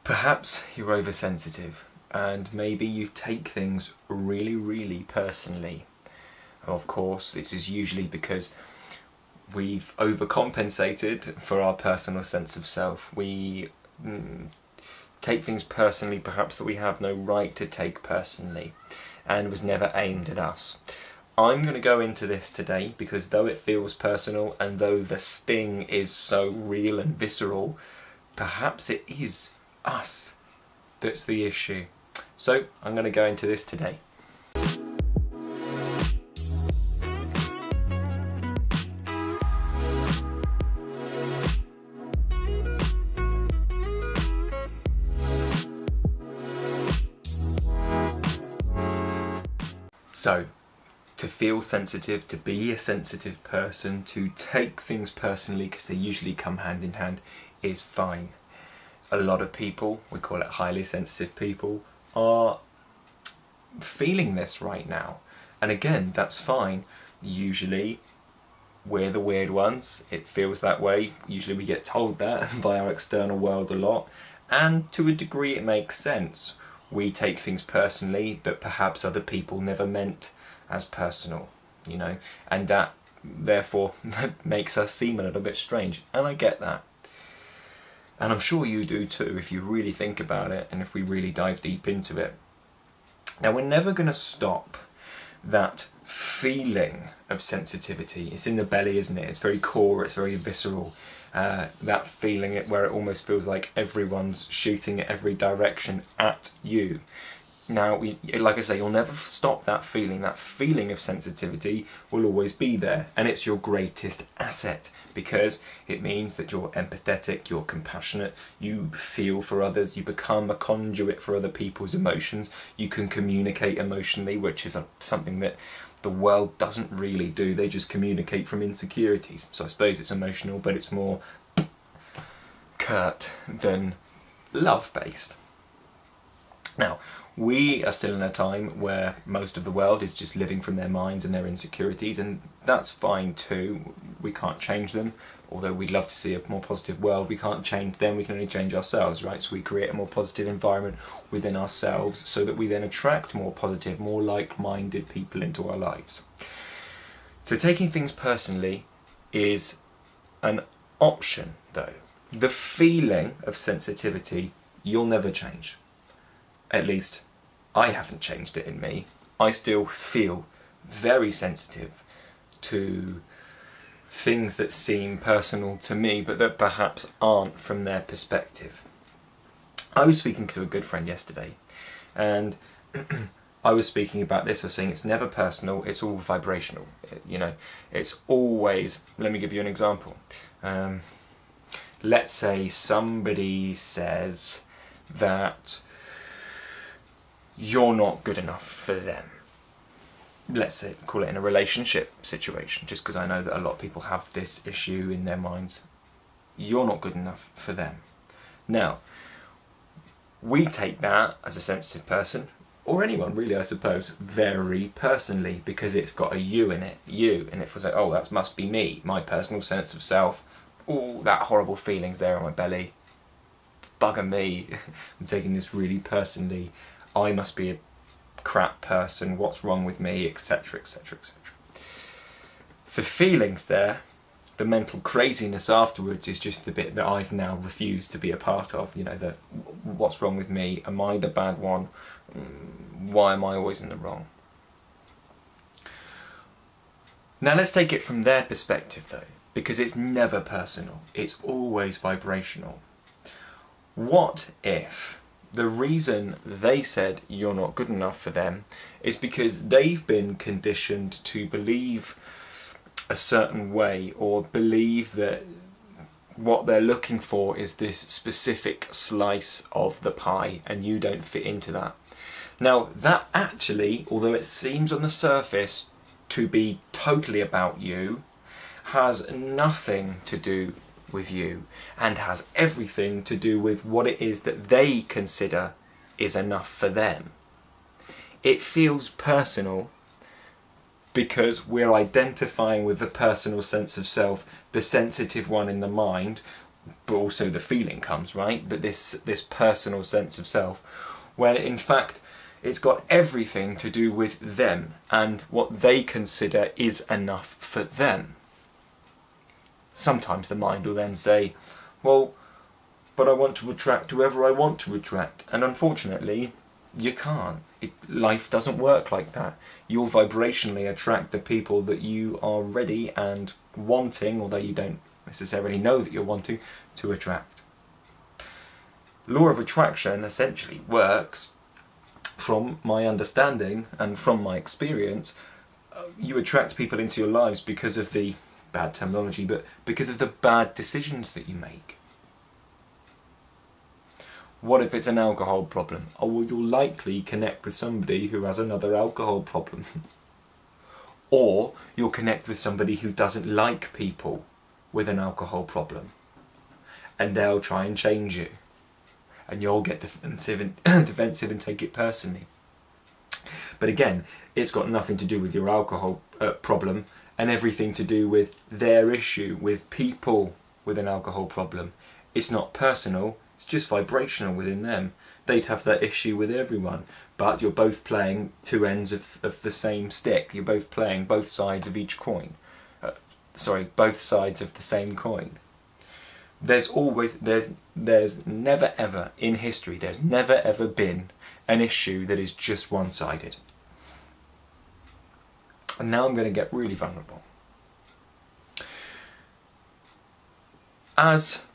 Perhaps you're oversensitive and maybe you take things really, really personally. Of course, this is usually because we've overcompensated for our personal sense of self. We take things personally perhaps that we have no right to take personally and was never aimed at us. I'm going to go into this today because though it feels personal and though the sting is so real and visceral, perhaps it is us that's the issue. So I'm going to go into this today. So, to feel sensitive, to be a sensitive person, to take things personally, because they usually come hand in hand, is fine. A lot of people, we call it highly sensitive people, are feeling this right now. And again, that's fine. Usually, we're the weird ones. It feels that way. Usually we get told that by our external world a lot. And to a degree it makes sense. We take things personally that perhaps other people never meant as personal, you know, and that therefore makes us seem a little bit strange, and I get that. And I'm sure you do too if you really think about it and if we really dive deep into it. Now, we're never going to stop that feeling of sensitivity. It's in the belly, isn't it? It's very core, it's very visceral. That feeling where it almost feels like everyone's shooting at every direction at you. Now, like I say, you'll never stop that feeling. That feeling of sensitivity will always be there, and it's your greatest asset because it means that you're empathetic, you're compassionate, you feel for others, you become a conduit for other people's emotions, you can communicate emotionally, which is something that the world doesn't really do. They just communicate from insecurities. So I suppose it's emotional, but it's more curt than love-based. Now, we are still in a time where most of the world is just living from their minds and their insecurities, and that's fine too. We can't change them, although we'd love to see a more positive world. We can't change them, we can only change ourselves, right? So we create a more positive environment within ourselves so that we then attract more positive, more like-minded people into our lives. So taking things personally is an option, though. The feeling of sensitivity, you'll never change. At least, I haven't changed it in me. I still feel very sensitive to things that seem personal to me, but that perhaps aren't from their perspective. I was speaking to a good friend yesterday, and I was speaking about this. I was saying it's never personal, it's all vibrational. You know, it's always, let me give you an example. Let's say somebody says that you're not good enough for them. Let's say, call it in a relationship situation, just because I know that a lot of people have this issue in their minds. You're not good enough for them. Now, we take that as a sensitive person, or anyone really, I suppose, very personally, because it's got a you in it, you, and it feels like, oh, that must be me, my personal sense of self, all that horrible feelings there on my belly, bugger me, I'm taking this really personally, I must be a crap person, what's wrong with me, etc, etc, etc. The feelings there, the mental craziness afterwards is just the bit that I've now refused to be a part of, you know, the what's wrong with me, am I the bad one, why am I always in the wrong? Now let's take it from their perspective though, because it's never personal, it's always vibrational. What if the reason they said you're not good enough for them is because they've been conditioned to believe a certain way, or believe that what they're looking for is this specific slice of the pie and you don't fit into that. Now that actually, although it seems on the surface to be totally about you, has nothing to do with you and has everything to do with what it is that they consider is enough for them. It feels personal because we're identifying with the personal sense of self, the sensitive one in the mind, but also the feeling comes, right? But this personal sense of self, when in fact it's got everything to do with them and what they consider is enough for them. Sometimes the mind will then say, well, but I want to attract whoever I want to attract. And unfortunately, you can't. Life doesn't work like that. You'll vibrationally attract the people that you are ready and wanting, although you don't necessarily know that you're wanting, to attract. Law of attraction essentially works, from my understanding and from my experience, you attract people into your lives because of the, bad terminology, but because of the bad decisions that you make. What if it's an alcohol problem? Oh, well, you'll likely connect with somebody who has another alcohol problem. Or you'll connect with somebody who doesn't like people with an alcohol problem. And they'll try and change you. And you'll get defensive and take it personally. But again, it's got nothing to do with your alcohol problem and everything to do with their issue with people with an alcohol problem. It's not personal, it's just vibrational within them. They'd have that issue with everyone, but you're both playing two ends of the same stick. You're both playing both sides of each coin. Both sides of the same coin. There's never ever in history, there's never ever been an issue that is just one-sided. And now I'm going to get really vulnerable. As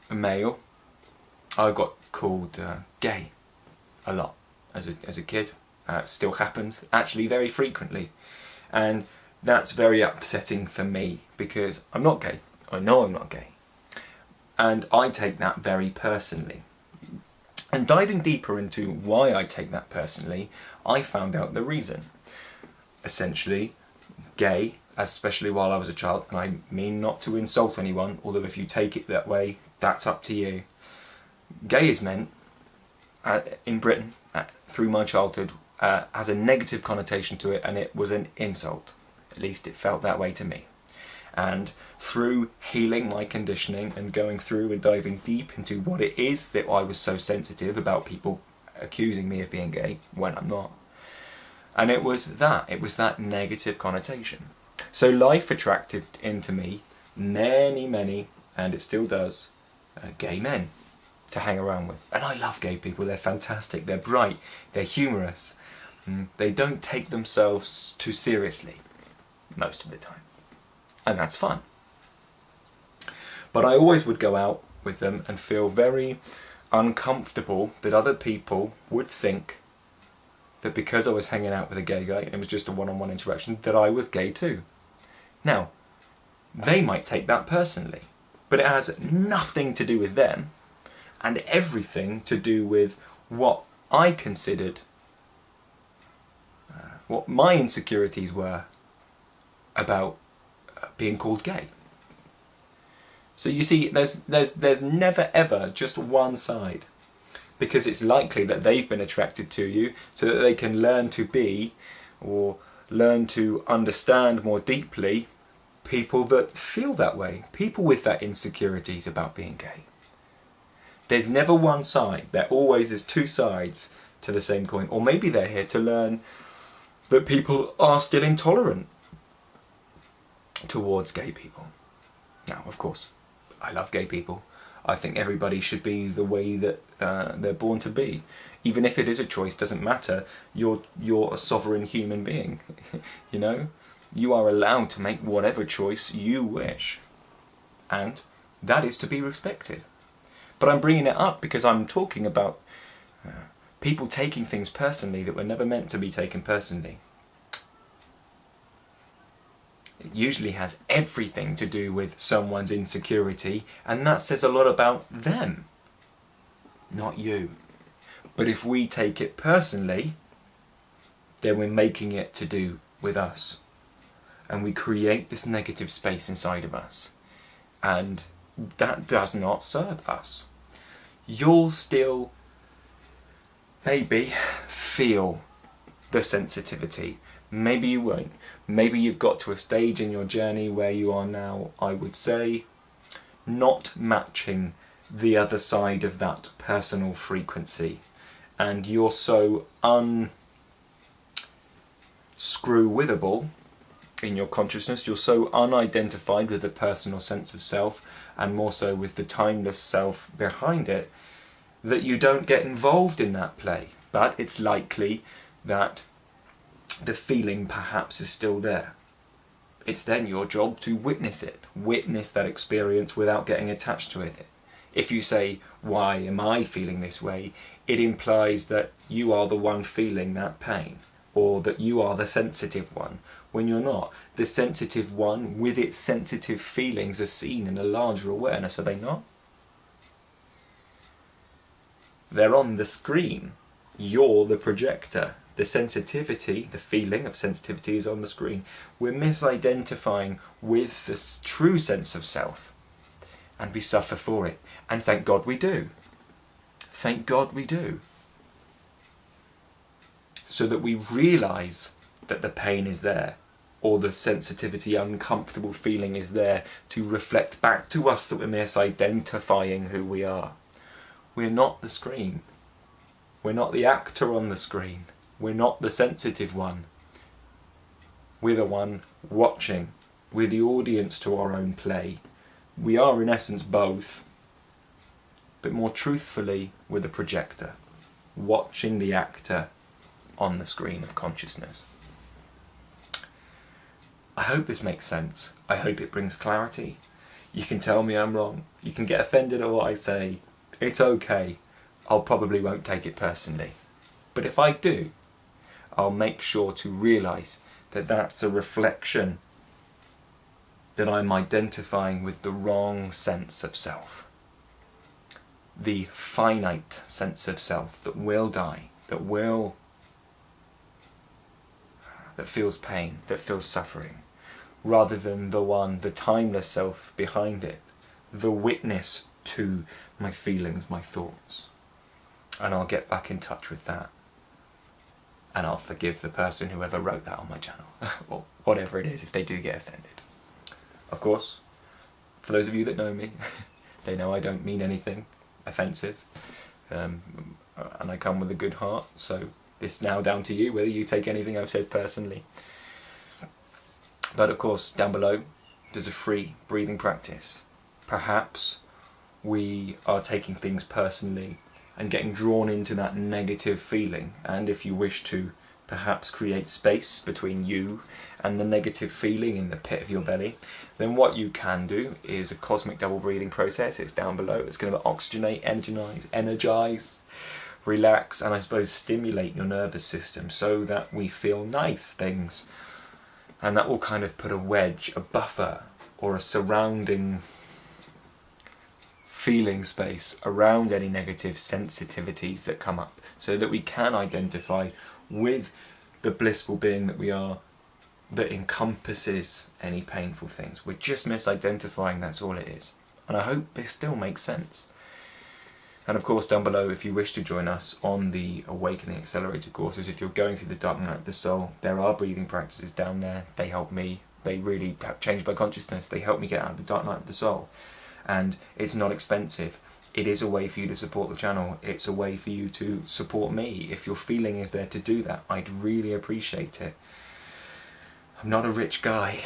a male, I got called gay a lot as a kid. It still happens, actually very frequently. And that's very upsetting for me because I'm not gay. I know I'm not gay. And I take that very personally. And diving deeper into why I take that personally, I found out the reason. Essentially, gay, especially while I was a child, and I mean not to insult anyone, although if you take it that way, that's up to you. Gay is meant, in Britain, through my childhood, has a negative connotation to it, and it was an insult. At least it felt that way to me. And through healing my conditioning and going through and diving deep into what it is that I was so sensitive about people accusing me of being gay when I'm not. And it was that negative connotation. So life attracted into me many, and it still does, gay men to hang around with. And I love gay people, they're fantastic, they're bright, they're humorous. They don't take themselves too seriously, most of the time. And that's fun. But I always would go out with them and feel very uncomfortable that other people would think that because I was hanging out with a gay guy and it was just a one-on-one interaction, that I was gay too. Now, they might take that personally, but it has nothing to do with them and everything to do with what I considered, what my insecurities were about being called gay. So you see, there's never ever just one side, because it's likely that they've been attracted to you so that they can learn to be, or learn to understand more deeply, people that feel that way, people with that insecurities about being gay. There's never one side, there always is two sides to the same coin, or maybe they're here to learn that people are still intolerant towards gay people. Now, of course, I love gay people. I think everybody should be the way that they're born to be. Even if it is a choice, doesn't matter. You're a sovereign human being. You know? You are allowed to make whatever choice you wish. And that is to be respected. But I'm bringing it up because I'm talking about people taking things personally that were never meant to be taken personally. It usually has everything to do with someone's insecurity, and that says a lot about them, not you. But if we take it personally, then we're making it to do with us. And we create this negative space inside of us. And that does not serve us. You'll still maybe feel the sensitivity. Maybe you won't. Maybe you've got to a stage in your journey where you are now, I would say, not matching the other side of that personal frequency, and you're so unscrew-withable in your consciousness, you're so unidentified with the personal sense of self, and more so with the timeless self behind it, that you don't get involved in that play. But it's likely that the feeling perhaps is still there. It's then your job to witness it, witness that experience without getting attached to it. If you say, why am I feeling this way? It implies that you are the one feeling that pain, or that you are the sensitive one, when you're not. The sensitive one with its sensitive feelings are seen in a larger awareness, are they not? They're on the screen. You're the projector. The sensitivity, the feeling of sensitivity is on the screen. We're misidentifying with the true sense of self, and we suffer for it. And thank God we do. Thank God we do. So that we realise that the pain is there, or the sensitivity, uncomfortable feeling is there to reflect back to us that we're misidentifying who we are. We're not the screen. We're not the actor on the screen. We're not the sensitive one. We're the one watching. We're the audience to our own play. We are in essence both, but more truthfully, we're the projector, watching the actor on the screen of consciousness. I hope this makes sense. I hope it brings clarity. You can tell me I'm wrong. You can get offended at what I say. It's okay. I'll probably won't take it personally. But if I do, I'll make sure to realise that that's a reflection that I'm identifying with the wrong sense of self. The finite sense of self that will die, that feels pain, that feels suffering, rather than the timeless self behind it, the witness to my feelings, my thoughts. And I'll get back in touch with that. And I'll forgive the person whoever wrote that on my channel, or whatever it is, if they do get offended. Of course, for those of you that know me, they know I don't mean anything offensive, and I come with a good heart, so it's now down to you whether you take anything I've said personally. But of course, down below, there's a free breathing practice. Perhaps we are taking things personally and getting drawn into that negative feeling, and if you wish to perhaps create space between you and the negative feeling in the pit of your belly, then what you can do is a cosmic double breathing process. It's down below. It's going to oxygenate, energize, relax, and I suppose stimulate your nervous system so that we feel nice things, and that will kind of put a wedge, a buffer, or a surrounding feeling space around any negative sensitivities that come up, so that we can identify with the blissful being that we are, that encompasses any painful things. We're just misidentifying, that's all it is. And I hope this still makes sense. And of course, down below, if you wish to join us on the Awakening Accelerator courses, if you're going through the Dark Night of the Soul, there are breathing practices down there. They help me. They really change my consciousness. They help me get out of the Dark Night of the Soul. And it's not expensive. It is a way for you to support the channel. It's a way for you to support me. If your feeling is there to do that, I'd really appreciate it. I'm not a rich guy.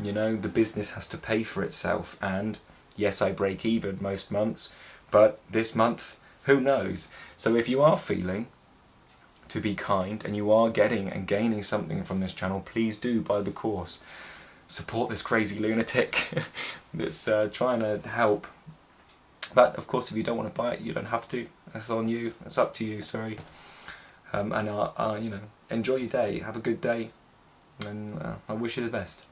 You know, the business has to pay for itself. And yes, I break even most months, but this month, who knows? So if you are feeling to be kind and you are getting and gaining something from this channel, please do buy the course. Support this crazy lunatic that's trying to help. But of course, if you don't want to buy it, you don't have to. That's on you. That's up to you. Sorry. And you know, enjoy your day. Have a good day, and I wish you the best.